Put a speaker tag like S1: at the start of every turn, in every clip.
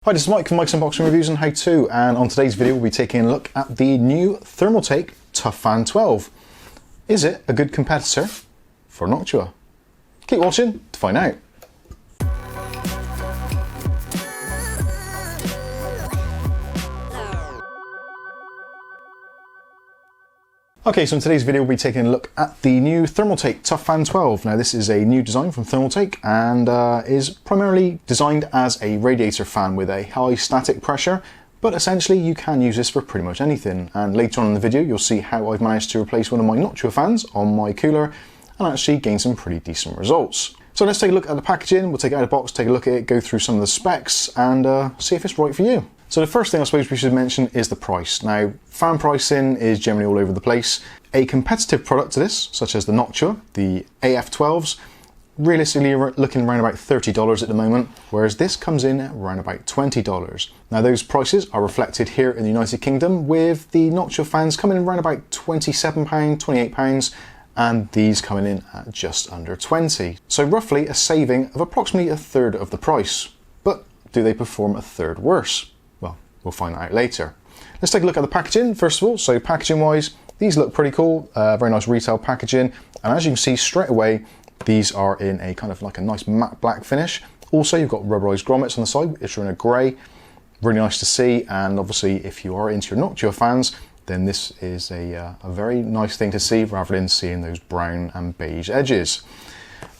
S1: Hi, this is Mike from Mike's Unboxing Reviews and How To, and on today's video we'll be taking a look at the new Thermaltake TOUGHFAN 12. Is it a good competitor for Noctua? Keep watching to find out. Okay, so in today's video we'll be taking a look at the new Thermaltake TOUGHFAN 12. Now this is a new design from Thermaltake and is primarily designed as a radiator fan with a high static pressure, but essentially you can use this for pretty much anything. And later on in the video you'll see how I've managed to replace one of my Noctua fans on my cooler and actually gain some pretty decent results. So let's take a look at the packaging, we'll take it out of the box, take a look at it, go through some of the specs and see if it's right for you. So the first thing I suppose we should mention is the price. Now, fan pricing is generally all over the place. A competitive product to this, such as the Noctua, the AF12s, realistically you're looking around about $30 at the moment, whereas this comes in at around about $20. Now those prices are reflected here in the United Kingdom, with the Noctua fans coming in around about £27, £28, and these coming in at just under 20. So roughly a saving of approximately a third of the price. But do they perform a third worse? We'll find that out later. Let's take a look at the packaging first of all. So packaging wise, these look pretty cool, very nice retail packaging. And as you can see straight away, these are in a kind of like a nice matte black finish. Also, you've got rubberized grommets on the side, which are in a grey. Really nice to see. And obviously, if you are into your Noctua fans, then this is a very nice thing to see rather than seeing those brown and beige edges.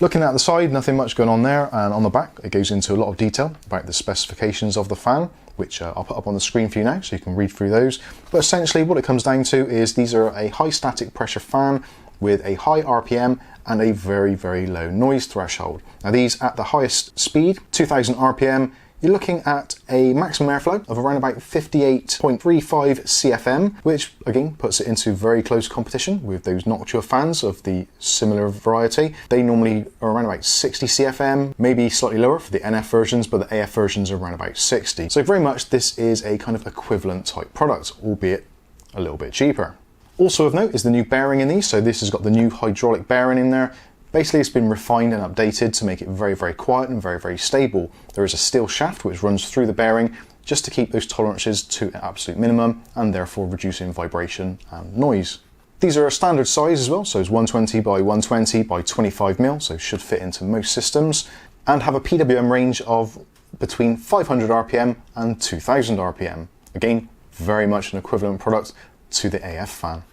S1: Looking at the side, nothing much going on there, and on the back it goes into a lot of detail about the specifications of the fan, which I'll put up on the screen for you now so you can read through those. But essentially what it comes down to is these are a high static pressure fan with a high RPM and a very, very low noise threshold. Now these at the highest speed, 2000 RPM, you're looking at a maximum airflow of around about 58.35 CFM, which again puts it into very close competition with those Noctua fans of the similar variety. They normally are around about 60 CFM, maybe slightly lower for the NF versions, but the AF versions are around about 60. So very much this is a kind of equivalent type product, albeit a little bit cheaper. Also of note is the new bearing in these. So this has got the new hydraulic bearing in there. Basically it's been refined and updated to make it very, very quiet and very, very stable. There is a steel shaft which runs through the bearing just to keep those tolerances to an absolute minimum and therefore reducing vibration and noise. These are a standard size as well, so it's 120 by 120 by 25mm, so should fit into most systems, and have a PWM range of between 500 RPM and 2000 RPM. Again, very much an equivalent product to the AF fan.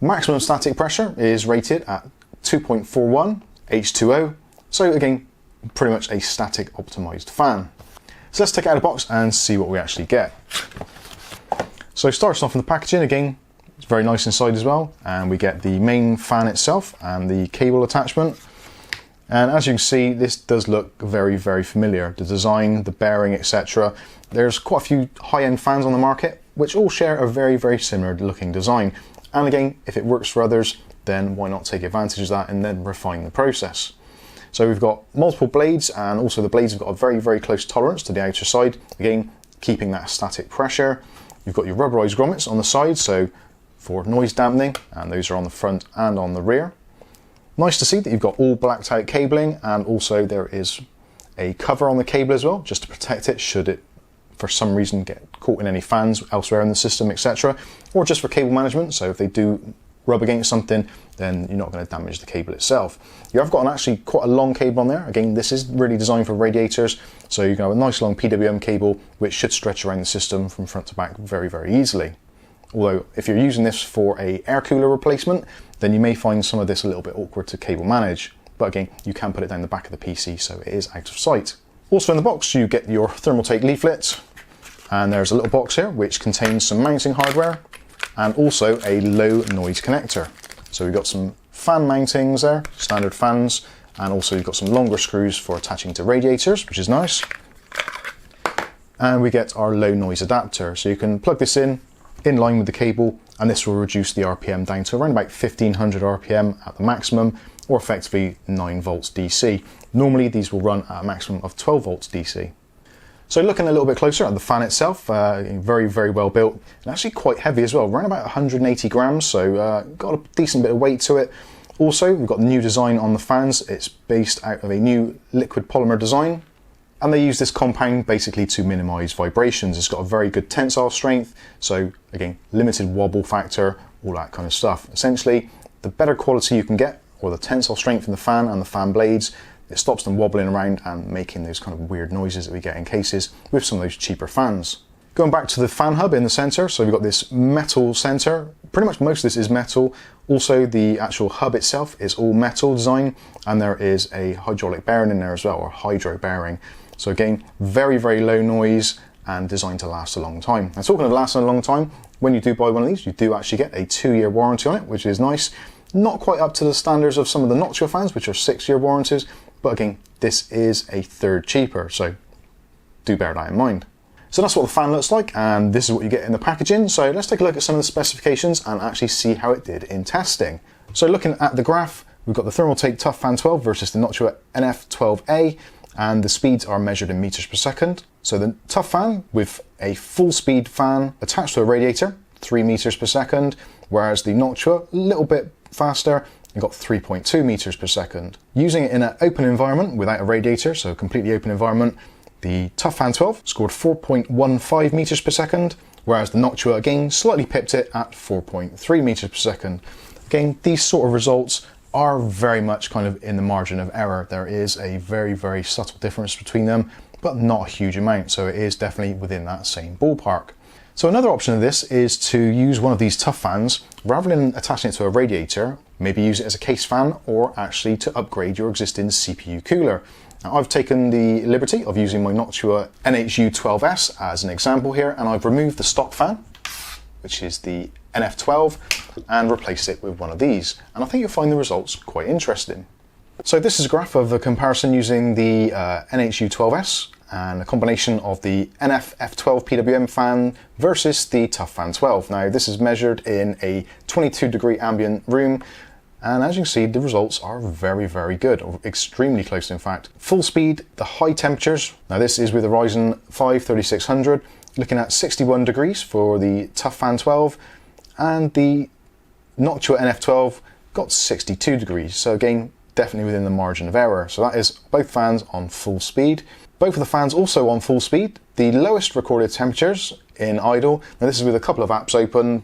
S1: Maximum static pressure is rated at 2.41 H2O, so again pretty much a static optimized fan. So let's take it out of the box and see what we actually get. So starting off in the packaging, again it's very nice inside as well, and we get the main fan itself and the cable attachment. And as you can see, this does look very, very familiar. The design, the bearing, etc. There's quite a few high-end fans on the market which all share a very, very similar looking design, and again if it works for others, then why not take advantage of that and then refine the process. So we've got multiple blades, and also the blades have got a very, very close tolerance to the outer side, again keeping that static pressure. You've got your rubberized grommets on the side, so for noise dampening, and those are on the front and on the rear. Nice to see that you've got all blacked out cabling, and also there is a cover on the cable as well, just to protect it should it for some reason get caught in any fans elsewhere in the system, etc. Or just for cable management, so if they do rub against something, then you're not going to damage the cable itself. You have got actually quite a long cable on there. Again, this is really designed for radiators, so you can have a nice long PWM cable which should stretch around the system from front to back very, very easily. Although if you're using this for a air cooler replacement, then you may find some of this a little bit awkward to cable manage. But again, you can put it down the back of the PC so it is out of sight. Also in the box you get your Thermaltake leaflet, and there's a little box here which contains some mounting hardware and also a low noise connector. So we've got some fan mountings there, standard fans, and also you've got some longer screws for attaching to radiators, which is nice. And we get our low noise adapter, so you can plug this in line with the cable, and this will reduce the RPM down to around about 1500 RPM at the maximum, or effectively 9 volts DC. Normally these will run at a maximum of 12 volts DC. So looking a little bit closer at the fan itself, very, very well built, and actually quite heavy as well, around about 180 grams, so got a decent bit of weight to it. Also, we've got the new design on the fans. It's based out of a new liquid polymer design, And they use this compound basically to minimize vibrations. It's got a very good tensile strength, so again, limited wobble factor, all that kind of stuff. Essentially, the better quality you can get, or the tensile strength in the fan and the fan blades, it stops them wobbling around and making those kind of weird noises that we get in cases with some of those cheaper fans. Going back to the fan hub in the center, so we've got this metal center. Pretty much most of this is metal. Also, the actual hub itself is all metal design, and there is a hydraulic bearing in there as well, or hydro bearing. So again, very, very low noise and designed to last a long time. And talking of lasting a long time, when you do buy one of these, you do actually get a 2-year warranty on it, which is nice. Not quite up to the standards of some of the Noctua fans, which are 6-year warranties, but again, this is a third cheaper, so do bear that in mind. So that's what the fan looks like, and this is what you get in the packaging. So let's take a look at some of the specifications and actually see how it did in testing. So looking at the graph, we've got the Thermaltake TOUGHFAN 12 versus the Noctua NF12A, and the speeds are measured in meters per second. So the TOUGHFAN with a full speed fan attached to a radiator, 3 meters per second, whereas the Noctua, a little bit faster, and got 3.2 meters per second. Using it in an open environment without a radiator, so a completely open environment, the TOUGHFAN 12 scored 4.15 meters per second, whereas the Noctua again slightly pipped it at 4.3 meters per second. Again, these sort of results are very much kind of in the margin of error. There is a very, very subtle difference between them, but not a huge amount, so it is definitely within that same ballpark. So another option of this is to use one of these TOUGHFANs, rather than attaching it to a radiator, maybe use it as a case fan, or actually to upgrade your existing CPU cooler. Now, I've taken the liberty of using my Noctua NH12S as an example here, and I've removed the stock fan, which is the NF12, and replaced it with one of these. And I think you'll find the results quite interesting. So this is a graph of a comparison using the NH12S and a combination of the NF12 PWM fan versus the TOUGHFAN 12. Now this is measured in a 22-degree ambient room, and as you can see, the results are very, very good, or extremely close in fact. Full speed, the high temperatures, now this is with a Ryzen 5 3600, looking at 61 degrees for the TOUGHFAN 12, and the Noctua NF12 got 62 degrees. So again, definitely within the margin of error. So that is both fans on full speed. Both of the fans also on full speed. The lowest recorded temperatures in idle. Now this is with a couple of apps open,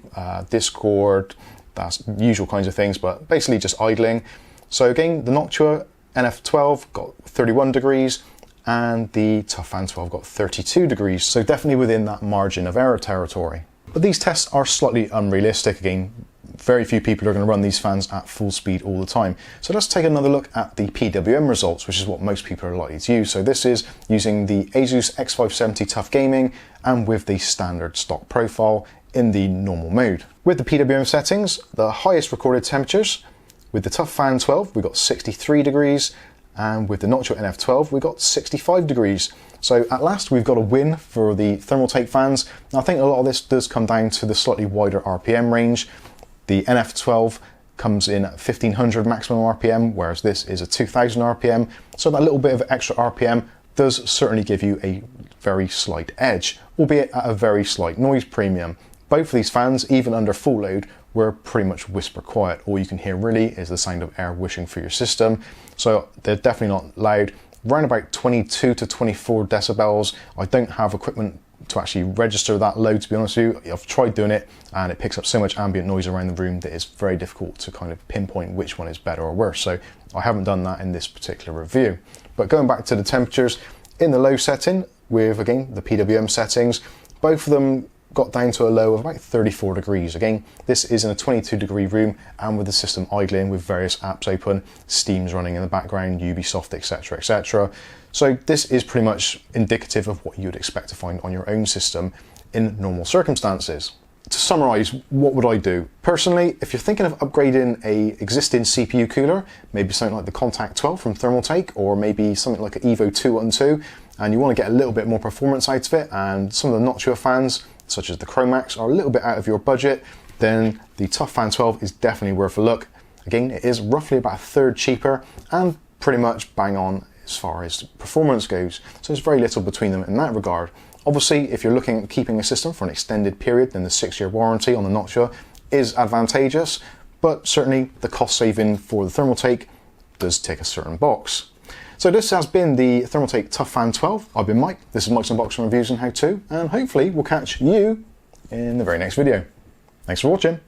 S1: Discord, that's usual kinds of things, but basically just idling. So again, the Noctua NF12 got 31 degrees and the TOUGHFAN 12 got 32 degrees. So definitely within that margin of error territory. But these tests are slightly unrealistic. Again, very few people are going to run these fans at full speed all the time. So let's take another look at the PWM results, which is what most people are likely to use. So this is using the ASUS X570 Tough Gaming and with the standard stock profile in the normal mode. With the PWM settings, the highest recorded temperatures, with the TOUGHFAN 12 we got 63 degrees, and with the Noctua NF12 we got 65 degrees. So at last we've got a win for the Thermaltake fans. Now I think a lot of this does come down to the slightly wider RPM range. The NF12 comes in at 1500 maximum RPM, whereas this is a 2000 RPM. So that little bit of extra RPM does certainly give you a very slight edge, albeit at a very slight noise premium. Both of these fans, even under full load, were pretty much whisper quiet. All you can hear really is the sound of air whooshing through your system. So they're definitely not loud. Around about 22 to 24 decibels. I don't have equipment to actually register that load, to be honest with you. I've tried doing it and it picks up so much ambient noise around the room that it's very difficult to kind of pinpoint which one is better or worse. So I haven't done that in this particular review. But going back to the temperatures, in the low setting with, again, the PWM settings, both of them got down to a low of about 34 degrees. Again, this is in a 22-degree room and with the system idling with various apps open, Steam's running in the background, Ubisoft, etc, etc. So this is pretty much indicative of what you would expect to find on your own system in normal circumstances. To summarize, what would I do? Personally, if you're thinking of upgrading a existing CPU cooler, maybe something like the Contact 12 from Thermaltake, or maybe something like an Evo 212, and you want to get a little bit more performance out of it, and some of the Noctua fans, such as the Chromax, are a little bit out of your budget, then the TOUGHFAN 12 is definitely worth a look. Again, it is roughly about a third cheaper and pretty much bang on as far as performance goes. So there's very little between them in that regard. Obviously, if you're looking at keeping a system for an extended period, then the 6-year warranty on the Noctua is advantageous, but certainly the cost saving for the Thermaltake does tick a certain box. So this has been the Thermaltake TOUGHFAN 12. I've been Mike. This is Mike's Unboxing Reviews and How To, and hopefully we'll catch you in the very next video. Thanks for watching.